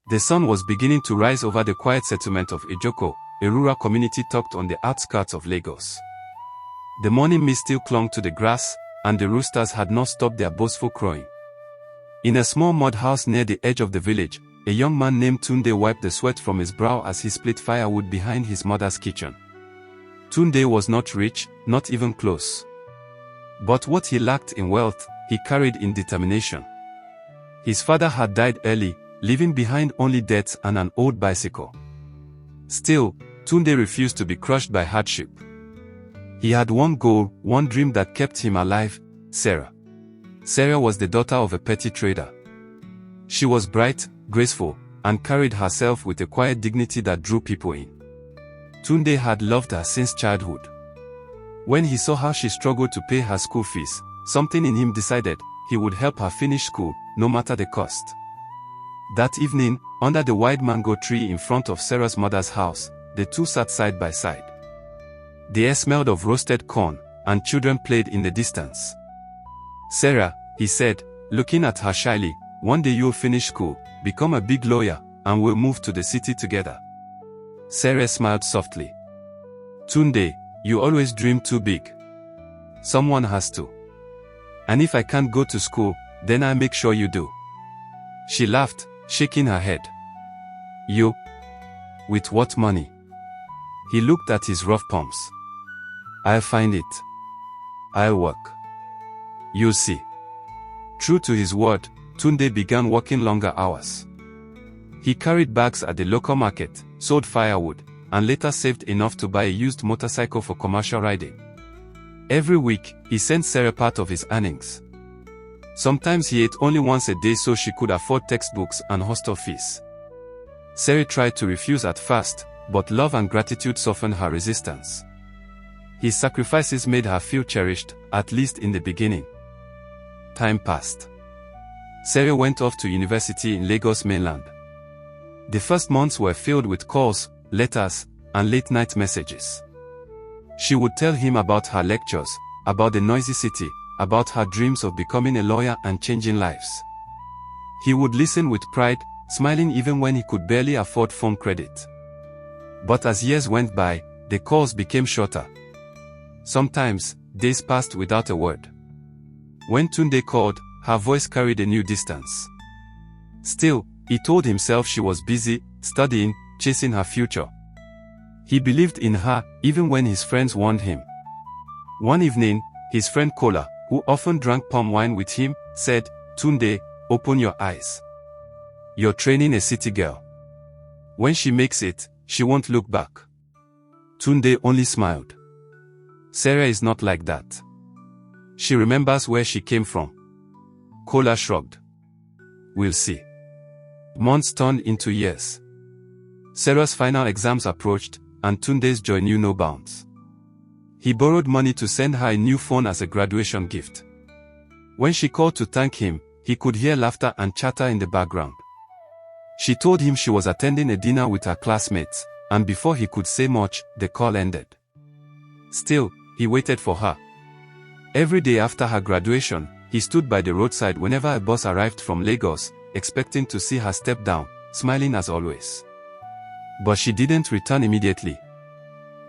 The sun was beginning to rise over the quiet settlement of Ejoko, a rural community tucked on the outskirts of Lagos. The morning mist still clung to the grass, and the roosters had not stopped their boastful crowing. In a small mud house near the edge of the village, a young man named Tunde wiped the sweat from his brow as he split firewood behind his mother's kitchen. Tunde was not rich, not even close. But what he lacked in wealth, he carried in determination. His father had died early, leaving behind only debts and an old bicycle. Still, Tunde refused to be crushed by hardship. He had one goal, one dream that kept him alive: Sarah. Sarah was the daughter of a petty trader. She was bright, graceful, and carried herself with a quiet dignity that drew people in. Tunde had loved her since childhood. When he saw how she struggled to pay her school fees, something in him decided he would help her finish school, no matter the cost. That evening, under the wide mango tree in front of Sarah's mother's house, the two sat side by side. The air smelled of roasted corn, and children played in the distance. "Sarah," he said, looking at her shyly, "one day you'll finish school, become a big lawyer, and we'll move to the city together." Sarah smiled softly. "Tunde, you always dream too big. Someone has to. And if I can't go to school, then I make sure you do." She laughed, shaking her head. "You? With what money?" He looked at his rough palms. "I'll find it. I'll work. You'll see." True to his word, Tunde began working longer hours. He carried bags at the local market, sold firewood, and later saved enough to buy a used motorcycle for commercial riding. Every week, he sent Sarah part of his earnings. Sometimes he ate only once a day so she could afford textbooks and hostel fees. Sarah tried to refuse at first, but love and gratitude softened her resistance. His sacrifices made her feel cherished, at least in the beginning. Time passed. Sarah went off to university in Lagos mainland. The first months were filled with calls, letters, and late-night messages. She would tell him about her lectures, about the noisy city, about her dreams of becoming a lawyer and changing lives. He would listen with pride, smiling even when he could barely afford phone credit. But as years went by, the calls became shorter. Sometimes, days passed without a word. When Tunde called, her voice carried a new distance. Still, he told himself she was busy, studying, chasing her future. He believed in her, even when his friends warned him. One evening, his friend Kola, who often drank palm wine with him, said, "Tunde, open your eyes. You're training a city girl. When she makes it, she won't look back." Tunde only smiled. Sarah is not like that. She remembers where she came from. Kola shrugged. "We'll see." Months turned into years. Sarah's final exams approached, and Tunde's joy knew no bounds. He borrowed money to send her a new phone as a graduation gift. When she called to thank him, he could hear laughter and chatter in the background. She told him she was attending a dinner with her classmates, and before he could say much, the call ended. Still, he waited for her. Every day after her graduation, he stood by the roadside whenever a bus arrived from Lagos, expecting to see her step down, smiling as always. But she didn't return immediately.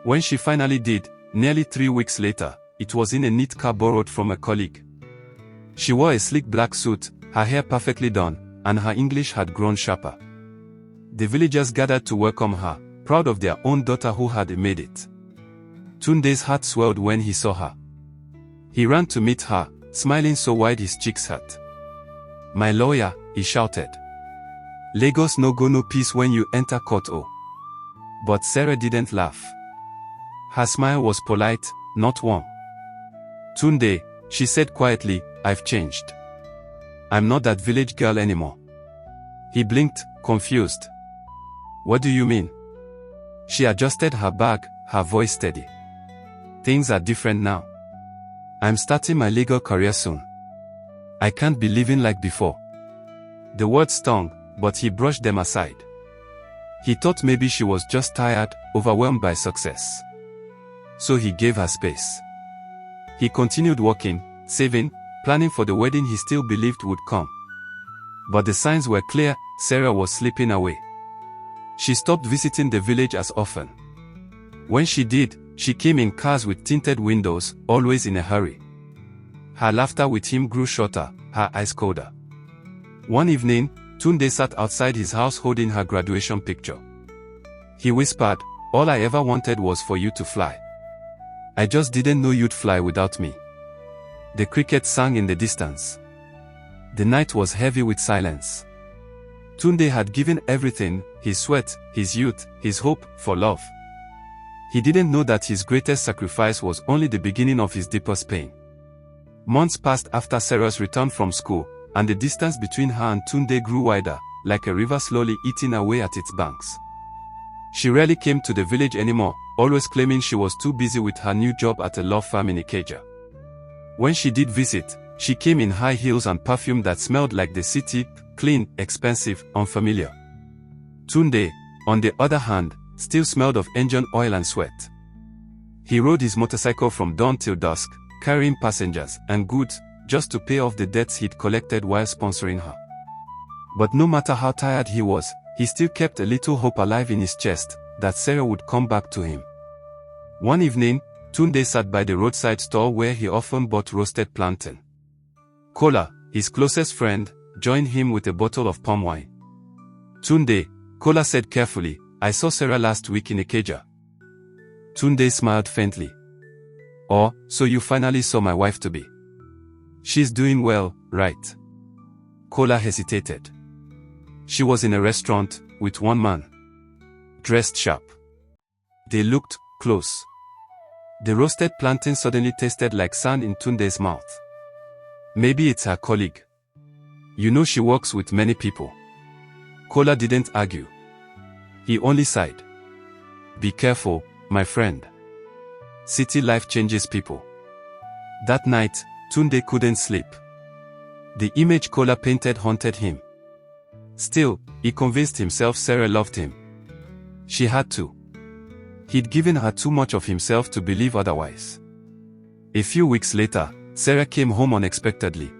When she finally did, nearly 3 weeks later, it was in a neat car borrowed from a colleague. She wore a sleek black suit, her hair perfectly done, and her English had grown sharper. The villagers gathered to welcome her, proud of their own daughter who had made it. Tunde's heart swelled when he saw her. He ran to meet her, smiling so wide his cheeks hurt. "My lawyer," he shouted. "Lagos no go no peace when you enter court oh." But Sarah didn't laugh. Her smile was polite, not warm. "Tunde," she said quietly, "I've changed. I'm not that village girl anymore." He blinked, confused. "What do you mean?" She adjusted her bag, her voice steady. "Things are different now. I'm starting my legal career soon. I can't be living like before." The words stung, but he brushed them aside. He thought maybe she was just tired, overwhelmed by success. So he gave her space. He continued working, saving, planning for the wedding he still believed would come. But the signs were clear: Sarah was slipping away. She stopped visiting the village as often. When she did, she came in cars with tinted windows, always in a hurry. Her laughter with him grew shorter, her eyes colder. One evening, Tunde sat outside his house holding her graduation picture. He whispered, "All I ever wanted was for you to fly. I just didn't know you'd fly without me." The crickets sang in the distance. The night was heavy with silence. Tunde had given everything, his sweat, his youth, his hope, for love. He didn't know that his greatest sacrifice was only the beginning of his deepest pain. Months passed after Sarah's return from school, and the distance between her and Tunde grew wider, like a river slowly eating away at its banks. She rarely came to the village anymore, always claiming she was too busy with her new job at a law firm in Ikeja. When she did visit, she came in high heels and perfume that smelled like the city, clean, expensive, unfamiliar. Tunde, on the other hand, still smelled of engine oil and sweat. He rode his motorcycle from dawn till dusk, carrying passengers and goods, just to pay off the debts he'd collected while sponsoring her. But no matter how tired he was, he still kept a little hope alive in his chest, that Sarah would come back to him. One evening, Tunde sat by the roadside stall where he often bought roasted plantain. Kola, his closest friend, joined him with a bottle of palm wine. "Tunde," Kola said carefully, "I saw Sarah last week in Ikeja." Tunde smiled faintly. "Oh, so you finally saw my wife-to-be. She's doing well, right?" Kola hesitated. "She was in a restaurant, with one man. Dressed sharp." They looked close. The roasted plantain suddenly tasted like sand in Tunde's mouth. "Maybe it's her colleague. You know she works with many people." Kola didn't argue. He only sighed. "Be careful, my friend. City life changes people." That night, Tunde couldn't sleep. The image Kola painted haunted him. Still, he convinced himself Sarah loved him. She had to. He'd given her too much of himself to believe otherwise. A few weeks later, Sarah came home unexpectedly.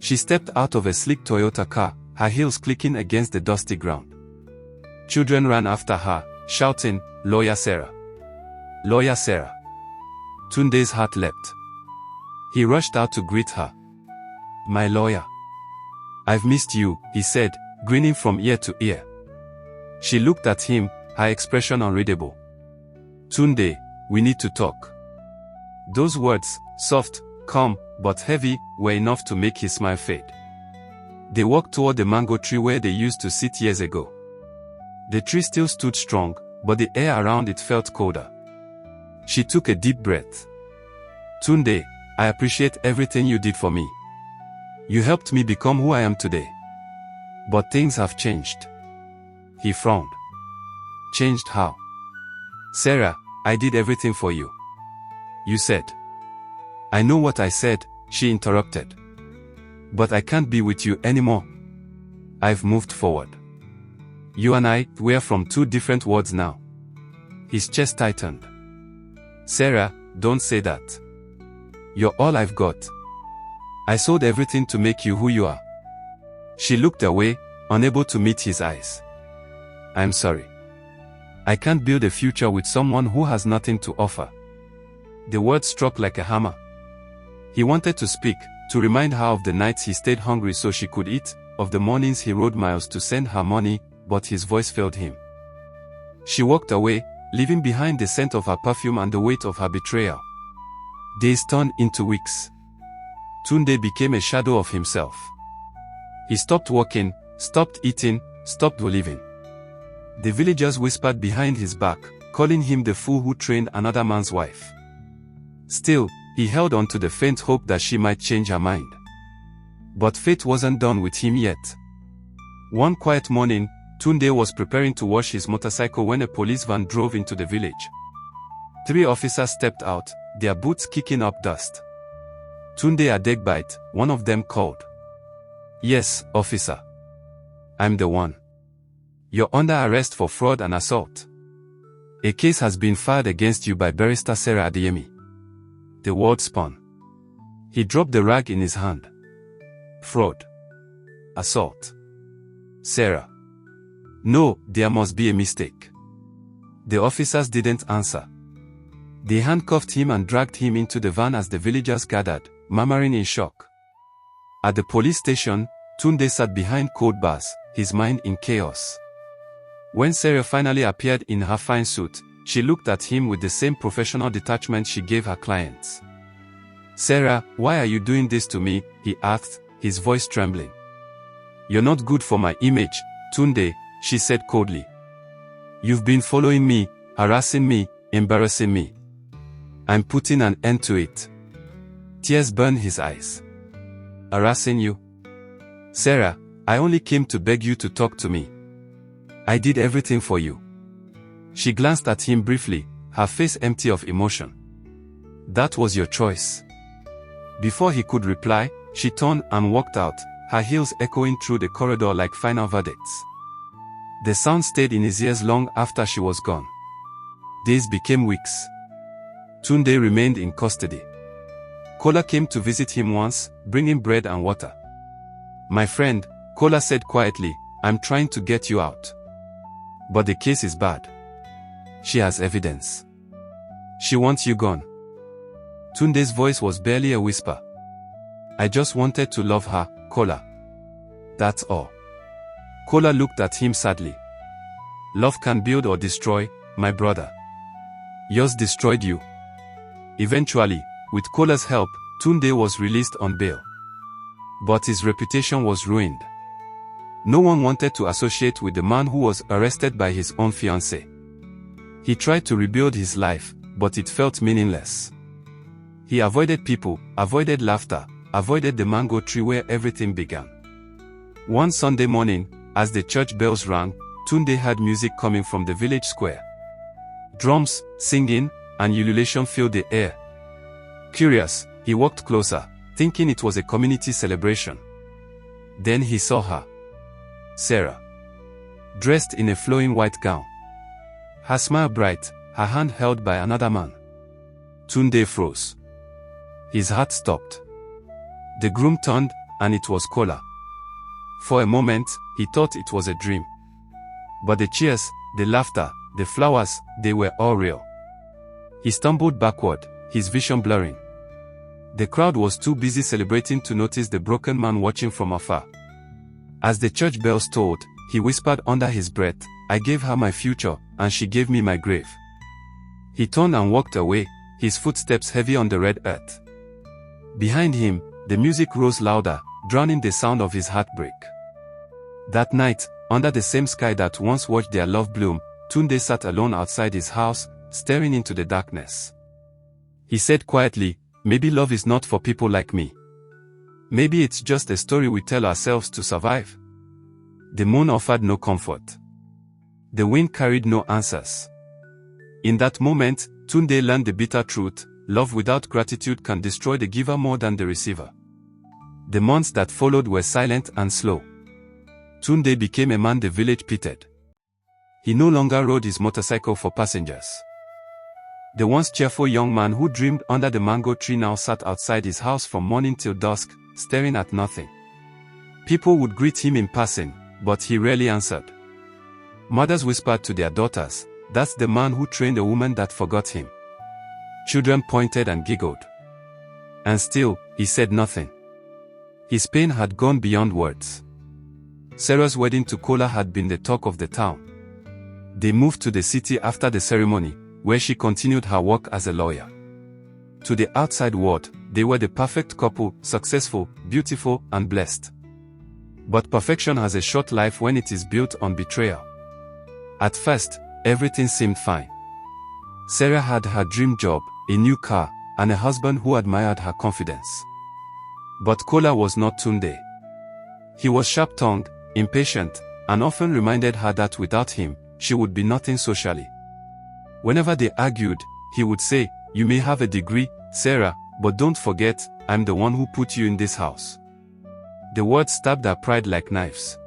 She stepped out of a sleek Toyota car, her heels clicking against the dusty ground. Children ran after her, shouting, "Lawyer Sarah! Lawyer Sarah!" Tunde's heart leapt. He rushed out to greet her. "My lawyer. I've missed you," he said, grinning from ear to ear. She looked at him, her expression unreadable. "Tunde, we need to talk." Those words, soft, calm, but heavy, were enough to make his smile fade. They walked toward the mango tree where they used to sit years ago. The tree still stood strong, but the air around it felt colder. She took a deep breath. "Tunde, I appreciate everything you did for me. You helped me become who I am today. But things have changed." He frowned. "Changed how?" "Sarah, I did everything for you. You said." "I know what I said," she interrupted. "But I can't be with you anymore. I've moved forward. You and I, we're from two different worlds now." His chest tightened. "Sarah, don't say that. You're all I've got. I sold everything to make you who you are." She looked away, unable to meet his eyes. "I'm sorry. I can't build a future with someone who has nothing to offer." The words struck like a hammer. He wanted to speak, to remind her of the nights he stayed hungry so she could eat, of the mornings he rode miles to send her money, but his voice failed him. She walked away, leaving behind the scent of her perfume and the weight of her betrayal. Days turned into weeks. Tunde became a shadow of himself. He stopped walking, stopped eating, stopped living. The villagers whispered behind his back, calling him the fool who trained another man's wife. Still, he held on to the faint hope that she might change her mind. But fate wasn't done with him yet. One quiet morning, Tunde was preparing to wash his motorcycle when a police van drove into the village. 3 officers stepped out, their boots kicking up dust. "Tunde Adegbite," one of them called. "Yes, officer. I'm the one. You're under arrest for fraud and assault. A case has been filed against you by barrister Sarah Adeyemi." The world spun. He dropped the rag in his hand. Fraud. Assault. Sarah. No, there must be a mistake. The officers didn't answer. They handcuffed him and dragged him into the van as the villagers gathered, murmuring in shock. At the police station, Tunde sat behind cold bars, his mind in chaos. When Sarah finally appeared in her fine suit, she looked at him with the same professional detachment she gave her clients. "Sarah, why are you doing this to me?" he asked, his voice trembling. "You're not good for my image, Tunde," she said coldly. "You've been following me, harassing me, embarrassing me. I'm putting an end to it." Tears burned his eyes. "Harassing you? Sarah, I only came to beg you to talk to me. I did everything for you." She glanced at him briefly, her face empty of emotion. "That was your choice." Before he could reply, she turned and walked out, her heels echoing through the corridor like final verdicts. The sound stayed in his ears long after she was gone. Days became weeks. Tunde remained in custody. Kola came to visit him once, bringing bread and water. "My friend," Kola said quietly, "I'm trying to get you out. But the case is bad. She has evidence. She wants you gone." Tunde's voice was barely a whisper. "I just wanted to love her, Kola. That's all." Kola looked at him sadly. "Love can build or destroy, my brother. Yours destroyed you." Eventually, with Kola's help, Tunde was released on bail. But his reputation was ruined. No one wanted to associate with the man who was arrested by his own fiancée. He tried to rebuild his life, but it felt meaningless. He avoided people, avoided laughter, avoided the mango tree where everything began. One Sunday morning, as the church bells rang, Tunde heard music coming from the village square. Drums, singing, and ululation filled the air. Curious, he walked closer, thinking it was a community celebration. Then he saw her. Sarah. Dressed in a flowing white gown. Her smile bright, her hand held by another man. Tunde froze. His heart stopped. The groom turned, and it was Kola. For a moment, he thought it was a dream. But the cheers, the laughter, the flowers, they were all real. He stumbled backward, his vision blurring. The crowd was too busy celebrating to notice the broken man watching from afar. As the church bells tolled, he whispered under his breath, "I gave her my future, and she gave me my grave." He turned and walked away, his footsteps heavy on the red earth. Behind him, the music rose louder, drowning the sound of his heartbreak. That night, under the same sky that once watched their love bloom, Tunde sat alone outside his house, staring into the darkness. He said quietly, "Maybe love is not for people like me. Maybe it's just a story we tell ourselves to survive." The moon offered no comfort. The wind carried no answers. In that moment, Tunde learned the bitter truth: love without gratitude can destroy the giver more than the receiver. The months that followed were silent and slow. Tunde became a man the village pitied. He no longer rode his motorcycle for passengers. The once cheerful young man who dreamed under the mango tree now sat outside his house from morning till dusk, staring at nothing. People would greet him in passing, but he rarely answered. Mothers whispered to their daughters, "That's the man who trained a woman that forgot him." Children pointed and giggled. And still, he said nothing. His pain had gone beyond words. Sarah's wedding to Kola had been the talk of the town. They moved to the city after the ceremony, where she continued her work as a lawyer. To the outside world, they were the perfect couple, successful, beautiful, and blessed. But perfection has a short life when it is built on betrayal. At first, everything seemed fine. Sarah had her dream job, a new car, and a husband who admired her confidence. But Kola was not Tunde. He was sharp-tongued, impatient, and often reminded her that without him, she would be nothing socially. Whenever they argued, he would say, "You may have a degree, Sarah, but don't forget, I'm the one who put you in this house." The words stabbed her pride like knives.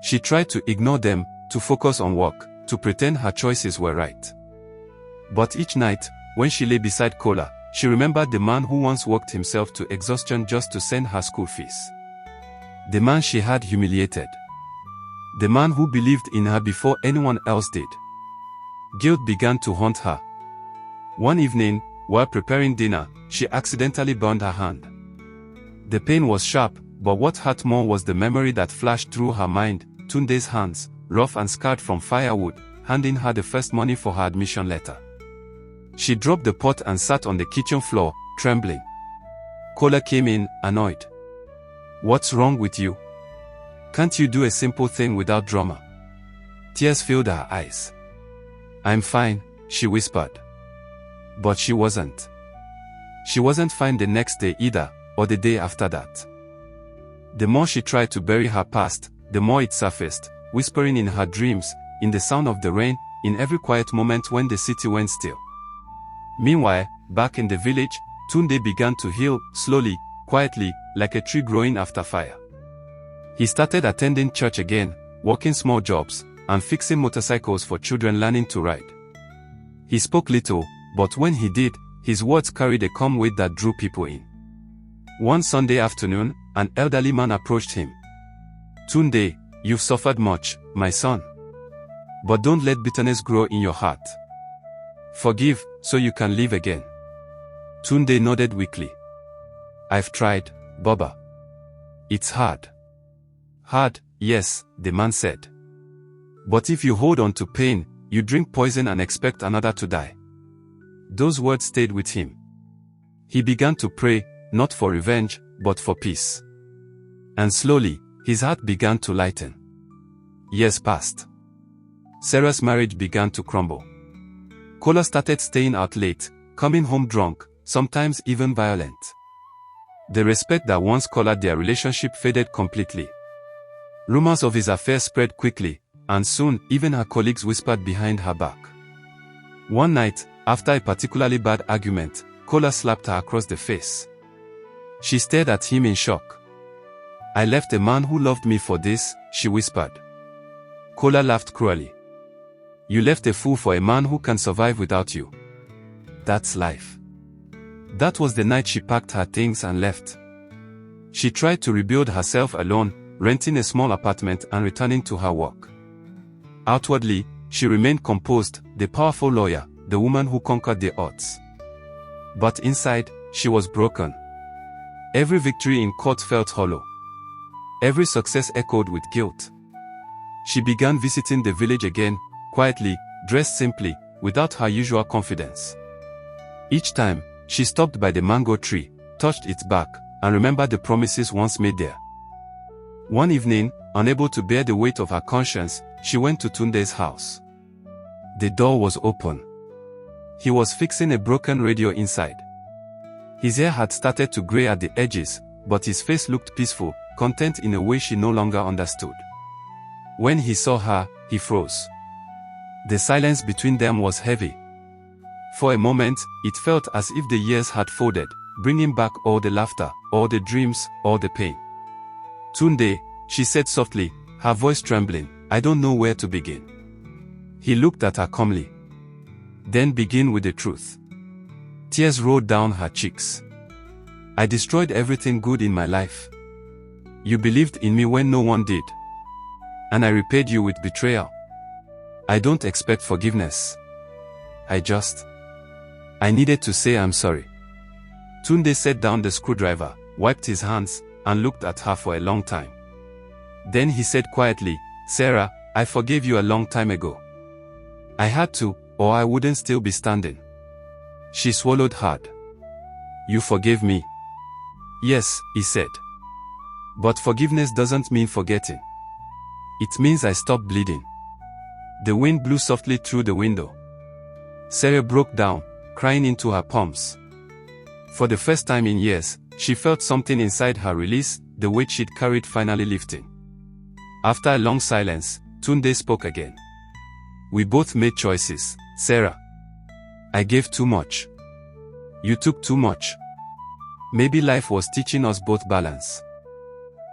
She tried to ignore them, to focus on work, to pretend her choices were right. But each night, when she lay beside Kola, she remembered the man who once worked himself to exhaustion just to send her school fees. The man she had humiliated. The man who believed in her before anyone else did. Guilt began to haunt her. One evening, while preparing dinner, she accidentally burned her hand. The pain was sharp, but what hurt more was the memory that flashed through her mind: Tunde's hands, rough and scarred from firewood, handing her the first money for her admission letter. She dropped the pot and sat on the kitchen floor, trembling. Kola came in, annoyed. "What's wrong with you? Can't you do a simple thing without drama?" Tears filled her eyes. "I'm fine," she whispered. But she wasn't. She wasn't fine the next day either, or the day after that. The more she tried to bury her past, the more it surfaced, whispering in her dreams, in the sound of the rain, in every quiet moment when the city went still. Meanwhile, back in the village, Tunde began to heal, slowly, quietly, like a tree growing after fire. He started attending church again, working small jobs, and fixing motorcycles for children learning to ride. He spoke little, but when he did, his words carried a calm weight that drew people in. One Sunday afternoon, an elderly man approached him. "Tunde, you've suffered much, my son. But don't let bitterness grow in your heart. Forgive, so you can live again." Tunde nodded weakly. "I've tried, Baba. It's hard." "Hard, yes," the man said. "But if you hold on to pain, you drink poison and expect another to die." Those words stayed with him. He began to pray, not for revenge, but for peace. And slowly, his heart began to lighten. Years passed. Sarah's marriage began to crumble. Kola started staying out late, coming home drunk, sometimes even violent. The respect that once colored their relationship faded completely. Rumors of his affair spread quickly, and soon, even her colleagues whispered behind her back. One night, after a particularly bad argument, Kola slapped her across the face. She stared at him in shock. "I left a man who loved me for this," she whispered. Kola laughed cruelly. "You left a fool for a man who can survive without you. That's life." That was the night she packed her things and left. She tried to rebuild herself alone, renting a small apartment and returning to her work. Outwardly, she remained composed, the powerful lawyer, the woman who conquered the odds. But inside, she was broken. Every victory in court felt hollow. Every success echoed with guilt. She began visiting the village again, quietly, dressed simply, without her usual confidence. Each time, she stopped by the mango tree, touched its bark, and remembered the promises once made there. One evening, unable to bear the weight of her conscience, she went to Tunde's house. The door was open. He was fixing a broken radio inside. His hair had started to gray at the edges, but his face looked peaceful, content in a way she no longer understood. When he saw her, he froze. The silence between them was heavy. For a moment, it felt as if the years had folded, bringing back all the laughter, all the dreams, all the pain. "Tunde," she said softly, her voice trembling, "I don't know where to begin." He looked at her calmly. "Then begin with the truth." Tears rolled down her cheeks. "I destroyed everything good in my life. You believed in me when no one did. And I repaid you with betrayal. I don't expect forgiveness. I needed to say I'm sorry." Tunde set down the screwdriver, wiped his hands, and looked at her for a long time. Then he said quietly, "Sarah, I forgave you a long time ago. I had to, or I wouldn't still be standing." She swallowed hard. "You forgave me?" "Yes," he said. "But forgiveness doesn't mean forgetting. It means I stopped bleeding." The wind blew softly through the window. Sarah broke down, crying into her palms. For the first time in years, she felt something inside her release, the weight she'd carried finally lifting. After a long silence, Tunde spoke again. "We both made choices, Sarah. I gave too much. You took too much. Maybe life was teaching us both balance."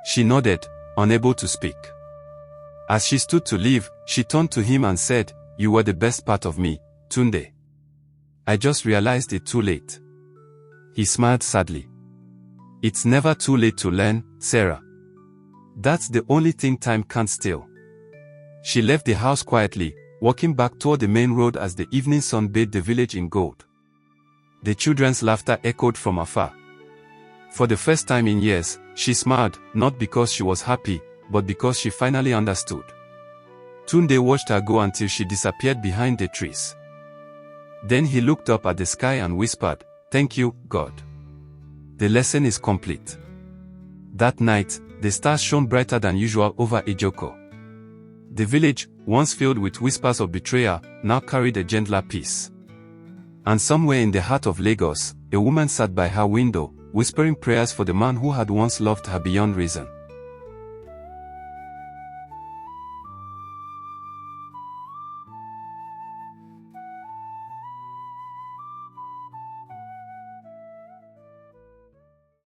She nodded, unable to speak. As she stood to leave, she turned to him and said, "You were the best part of me, Tunde. I just realized it too late." He smiled sadly. "It's never too late to learn, Sarah. That's the only thing time can't steal." She left the house quietly, walking back toward the main road as the evening sun bathed the village in gold. The children's laughter echoed from afar. For the first time in years, she smiled, not because she was happy, but because she finally understood. Tunde watched her go until she disappeared behind the trees. Then he looked up at the sky and whispered, "Thank you, God. The lesson is complete." That night, the stars shone brighter than usual over Ejoko. The village, once filled with whispers of betrayal, now carried a gentler peace. And somewhere in the heart of Lagos, a woman sat by her window, whispering prayers for the man who had once loved her beyond reason.